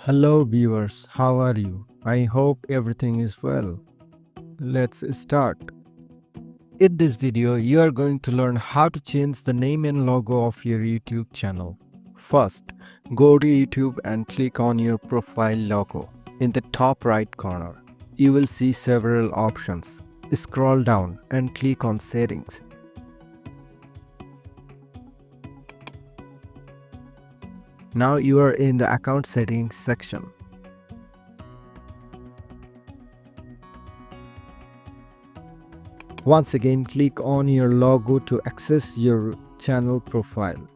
Hello viewers, how are you? I hope everything is well. Let's start. In this video, you are going to learn how to change the name and logo of your YouTube channel. First, go to YouTube and click on your profile logo. In the top right corner, you will see several options. Scroll down and click on Settings. Now you are in the Account Settings section. Once again, click on your logo to access your channel profile.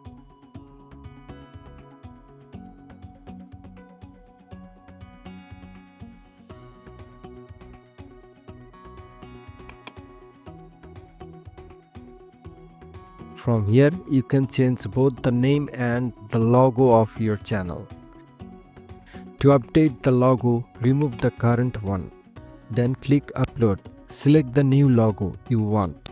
From here, you can change both the name and the logo of your channel. To update the logo, remove the current one. Then click Upload. Select the new logo you want.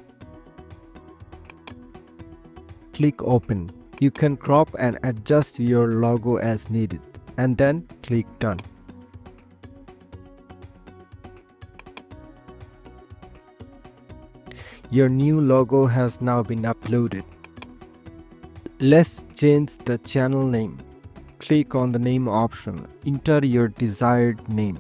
Click Open. You can crop and adjust your logo as needed, and then click Done. Your new logo has now been uploaded. Let's change the channel name. Click on the name option. Enter your desired name.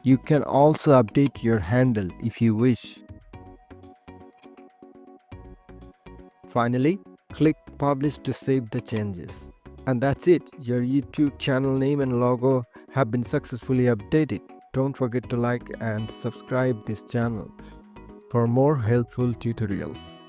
You can also update your handle if you wish. Finally, click Publish to save the changes. And that's it. Your YouTube channel name and logo have been successfully updated. Don't forget to like and subscribe this channel for more helpful tutorials.